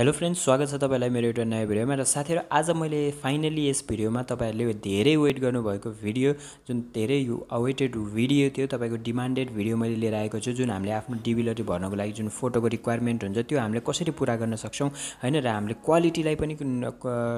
Hello friends, स्वागत छ तपाईलाई मेरो एउटा नयाँ भिडियोमा। र साथीहरु, आज मैले फाइनली यस भिडियोमा तपाईहरुले धेरै वेट गर्नुभएको भिडियो, जुन धेरै अवेटेड भिडियो थियो, तपाईको डिमान्डेड भिडियो मैले लिएर आएको छु। जुन हामीले आफ्नो डिबिलिटी भर्नको लागि जुन फोटोको रिक्वायरमेन्ट हुन्छ त्यो हामीले कसरी पूरा गर्न सक्छौं हैन, र हामीले क्वालिटीलाई पनि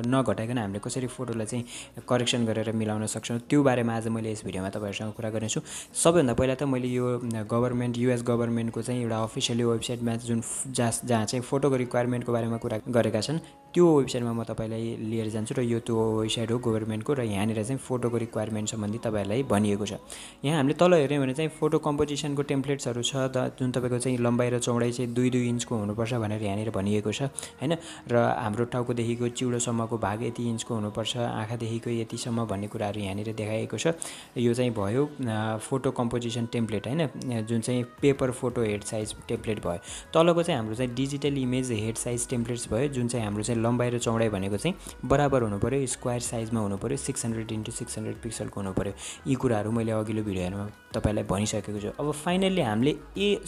नघटाइकन हामीले कसरी फोटोलाई चाहिँ करेक्सन गरेर मिलाउन सक्छौं, त्यो बारेमा आज मैले यस भिडियोमा तपाईहरुसँग कुरा गर्नेछु। सबैभन्दा पहिला त मैले यो गभर्नमेन्ट युएस गभर्नमेन्टको चाहिँ एउटा अफिसियली वेबसाइटमा जुन जहाँ चाहिँ फोटोको रिक्वायरमेन्टको बारेमा कुरा गरेका छन् त्यो वेबसाइटमा म तपाईलाई लिएर जान्छु। र यो त्यो वेबसाइट हो गभर्नमेन्टको, र यहाँनिर चाहिँ फोटोको रिक्वायरमेन्ट सम्बन्धी तपाईहरुलाई भनिएको छ। यहाँ हामीले तल हेर्यौं भने चाहिँ फोटो कम्पोजिसनको टेम्प्लेट्सहरु छ, जुन तपाईको चाहिँ लम्बाई र चौडाई चाहिँ 2-2 इन्चको हुनुपर्छ भनेर यहाँनिर भनिएको छ हैन। र हाम्रो टाउकोदेखिको चिउडोसम्मको भाग यति इन्चको हुनुपर्छ, आँखादेखिको यतिसम्म भन्ने कुराहरु यहाँनिर देखाएको छ। यो चाहिँ भयो फोटो कम्पोजिसन टेम्प्लेट हैन, जुन चाहिँ paper photo head size template भयो। तलको चाहिँ हाम्रो चाहिँ digital image head size templates भयो, जुन चाहिँ हाम्रो चाहिँ लम्बाई र चौडाई भनेको चाहिँ बराबर हुनु पर्यो, स्क्वायर साइजमा हुनु पर्यो, 600x600 पिक्सलको हुनु पर्यो। यी कुराहरु मैले अघिल्लो भिडियोहरुमा तपाईलाई भनिसकेको छु। अब फाइनली हामीले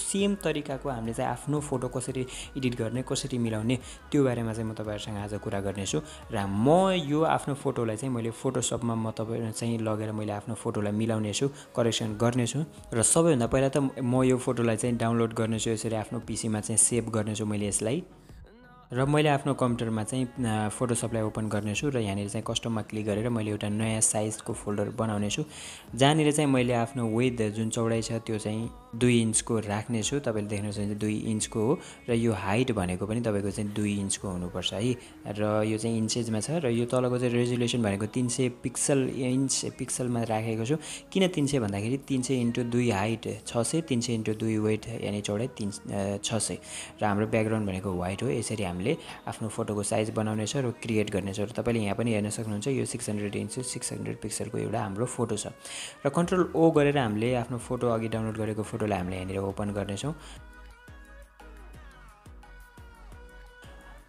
सेम तरिकाको हामीले चाहिँ आफ्नो फोटो कसरी एडिट गर्ने, कसरी मिलाउने, त्यो बारेमा चाहिँ म तपाईहरुसँग आज कुरा गर्नेछु। र म यो आफ्नो फोटोलाई चाहिँ मैले फोटोशपमा म तपाईहरु चाहिँ लगेर मैले आफ्नो फोटोलाई मिलाउने छु, करेक्सन गर्ने छु। र सबैभन्दा पहिला त म यो फोटोलाई चाहिँ डाउनलोड गर्नेछु, यसरी आफ्नो पीसीमा चाहिँ सेभ गर्नेछु मैले यसलाई। र मैले आफ्नो कम्प्युटरमा चाहिँ फोटोशपलाई ओपन गर्नेछु र यहाँनिर चाहिँ कस्टममा क्लिक गरेर मैले एउटा नयाँ साइजको फोल्डर बनाउने छु, जहाँनिर चाहिँ मैले आफ्नो विड्थ जुन चौडाई छ त्यो चाहिँ 2 इन्चको राख्ने छु। तपाईले देख्न सक्नुहुन्छ 2 इन्चको हो, र यो हाइट भनेको पनि तपाईको चाहिँ 2 इन्चको हुनुपर्छ है। र यो चाहिँ इन्चेजमा छ, र यो तलको चाहिँ रेजोल्युसन भनेको 300 पिक्सलमा राखेको छु। किन 300 भन्दाखेरि 300 * 2 हाइट 600, 300 * 2 वेट यानी चौडाई 600, र हाम्रो ब्याकग्राउन्ड भनेको व्हाइट हो। यसरी हामीले आफ्नो फोटोको साइज बनाउने छ र क्रिएट गर्ने छ। र तपाईले यहाँ पनि हेर्न सक्नुहुन्छ यो 600 पिक्सलको एउटा हाम्रो फोटो छ। र कन्ट्रोल ओ गरेर हामीले आफ्नो फोटो अघि डाउनलोड गरेको फोटोलाई हामीले यहाँनिर ओपन गर्ने छौं।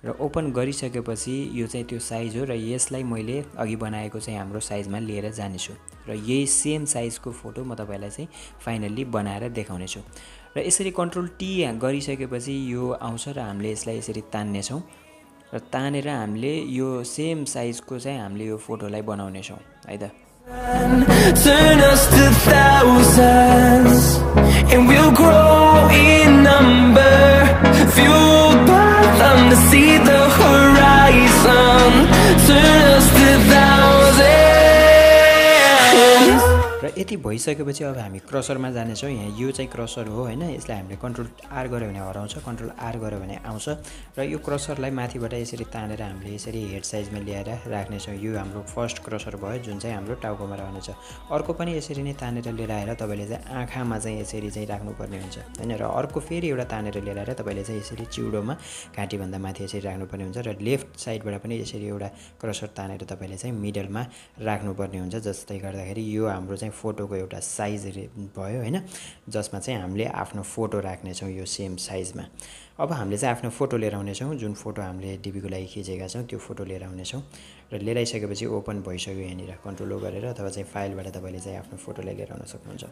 र ओपन गरिसकेपछि यो चाहिँ त्यो साइज हो, र यसलाई मैले अघि बनाएको चाहिँ हाम्रो साइजमा लिएर जाने छु। र यही सेम साइजको फोटो म तपाईलाई चाहिँ फाइनली बनाएर देखाउने छु। र यसरी कन्ट्रोल टी गरिसकेपछि यो आउँछ र हामीले यसलाई यसरी तान्ने छौं, र तानेर हामीले यो सेम साइजको चाहिँ हामीले यो फोटोलाई बनाउने छौं है त। Turn us to thousands and we'll grow in number, fueled by them to see the horizon. Turn us to thousands. र यति भइसकेपछि अब हामी क्रसरमा जाने छौं। यहाँ यो चाहिँ क्रसर हो हैन, यसलाई हामीले कन्ट्रोल आर गर्यो भने हराउँछ, कन्ट्रोल आर गर्यो भने आउँछ। र यो क्रसरलाई माथिबाट यसरी तानेर हामीले यसरी हेड साइजमा ल्याएर राख्ने छौं। यो हाम्रो फर्स्ट क्रसर भयो, जुन चाहिँ हाम्रो टाउकोमा रहने छ। अर्को पनि यसरी नै तानेर लिएर आएर तपाईले चाहिँ आँखामा चाहिँ यसरी चाहिँ राख्नुपर्ने हुन्छ हैन। र अर्को फेरि एउटा तानेर लिएर आएर तपाईले चाहिँ यसरी चिउडोमा घाँटी भन्दा माथि यसरी राख्नुपर्ने हुन्छ। र लेफ्ट साइडबाट पनि यसरी एउटा क्रसर तानेर तपाईले चाहिँ मिडलमा राख्नुपर्ने हुन्छ। जस्तै गर्दाखेरि यो हाम्रो चाहिँ फोटोको एउटा साइज भयो हैन, जसमा चाहिँ हामीले आफ्नो फोटो राख्ने छौं यो सेम साइजमा। अब हामीले चाहिँ आफ्नो फोटो लिएर आउने छौं, जुन फोटो हामीले डीबीको लागि खिचेका छौं त्यो फोटो लिएर आउने छौं। र लिएर आइसकेपछि ओपन भइसक्यो यहाँनिर, कन्ट्रोल ओ गरेर अथवा चाहिँ फाइलबाट तपाईले चाहिँ आफ्नो फोटोलाई लिएर आउन सक्नुहुन्छ।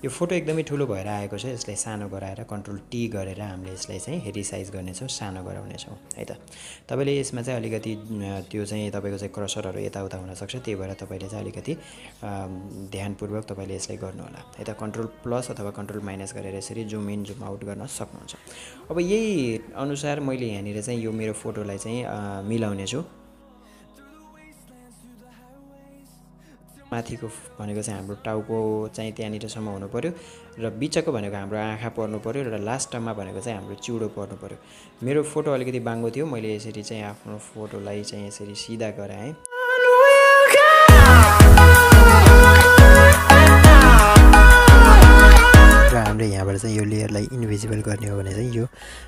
यो फोटो एकदमै ठुलो भएर आएको छ, यसलाई सानो गराएर कन्ट्रोल टी गरेर हामीले यसलाई चाहिँ रिसाइज गर्ने छौं, सानो गराउने छौं है त। तपाईले यसमा चाहिँ अलिकति त्यो चाहिँ तपाईको चाहिँ क्रसरहरु यताउता हुन सक्छ, त्यही भएर तपाईले चाहिँ अलिकति ध्यानपूर्वक तपाईले यसलाई गर्नु होला है त। कन्ट्रोल प्लस अथवा कन्ट्रोल माइनस गरेर यसरी जुम इन जुम आउट गर्न सक्नुहुन्छ। अब यही अनुसार मैले यहाँनिर चाहिँ यो मेरो फोटोलाई चाहिँ मिलाउने छु। माथिको भनेको चाहिँ हाम्रो टाउको चाहिँ त्यहाँनिरसम्म हुनु पर्यो, र बिचको भनेको हाम्रो आँखा पर्नु पर्यो, र लास्टमा भनेको चाहिँ हाम्रो चिउडो पर्नु पर्यो। मेरो फोटो अलिकति बाङ्गो थियो, मैले यसरी चाहिँ आफ्नो फोटोलाई चाहिँ यसरी सिधा गराएँ। र हामीले यहाँबाट चाहिँ यो लेयरलाई इन्भिजिबल गर्ने हो भने चाहिँ यो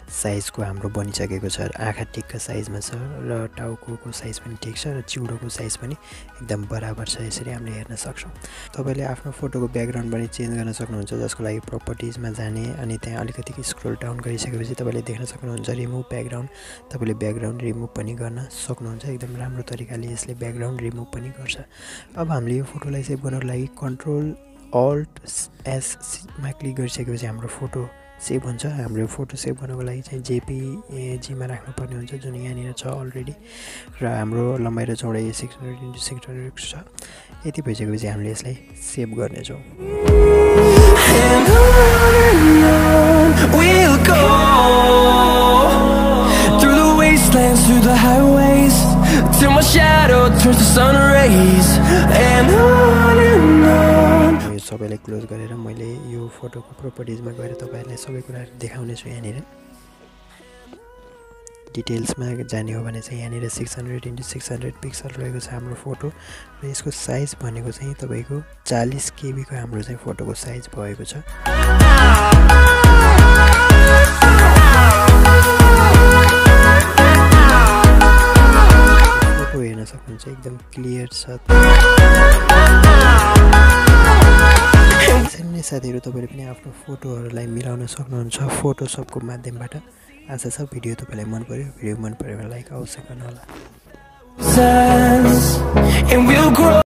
साइजको हाम्रो बनिसकेको छ। आँखा ठिक्क साइजमा छ, र टाउकोको साइज पनि ठिक छ, र चिउडोको साइज पनि एकदम बराबर छ। यसरी हामीले हेर्न सक्छौं। तपाईले आफ्नो फोटोको ब्याकग्राउन्ड पनि चेन्ज गर्न सक्नुहुन्छ, जसको लागि प्रपर्टिजमा जाने अनि त्यहाँ अलिकति स्क्रोल डाउन गरिसकेपछि तपाईले देख्न सक्नुहुन्छ रिमुभ ब्याकग्राउन्ड। तपाईले ब्याकग्राउन्ड रिमुभ पनि गर्न सक्नुहुन्छ। एकदम राम्रो तरिकाले यसले ब्याकग्राउन्ड रिमुभ पनि गर्छ। अब हामीले यो फोटोलाई सेभ गर्नको लागि कन्ट्रोल अल्ट एस मा क्लिक गरिसकेपछि हाम्रो फोटो सेभ हुन्छ। हाम्रो फोटो सेभ गर्नको लागि चाहिँ जेपीजीमा राख्नुपर्ने हुन्छ, जुन यहाँनिर छ अलरेडी। र हाम्रो लम्बाइ र चौडाइ 600x600 छ। यति भइसकेपछि हामीले यसलाई सेभ गर्नेछौँ। Through the highways till my shadow turns to sun rays and on यो सबैलाई क्लोज गरेर मैले यो फोटोको प्रोपर्टिजमा गएर तपाईहरुलाई सबै कुराहरु देखाउने छु। यहाँनिर डिटेल्समा जाने हो भने चाहिँ यहाँनिर 600x600 पिक्सल रहेको छ हाम्रो फोटो र यसको साइज भनेको चाहिँ तपाईको 40 केबी को हाम्रो चाहिँ फोटोको साइज भएको छ। फोटो हेर्न सक्नुहुन्छ एकदम क्लियर छ। यसरी साथीहरु तपाईले पनि आफ्नो फोटोहरुलाई मिलाउन सक्नुहुन्छ फोटोशपको माध्यमबाट। आशा छ भिडियो तपाईलाई मन पर्यो। भिडियो मन पर्यो भने लाइक अवश्य गर्नु होला।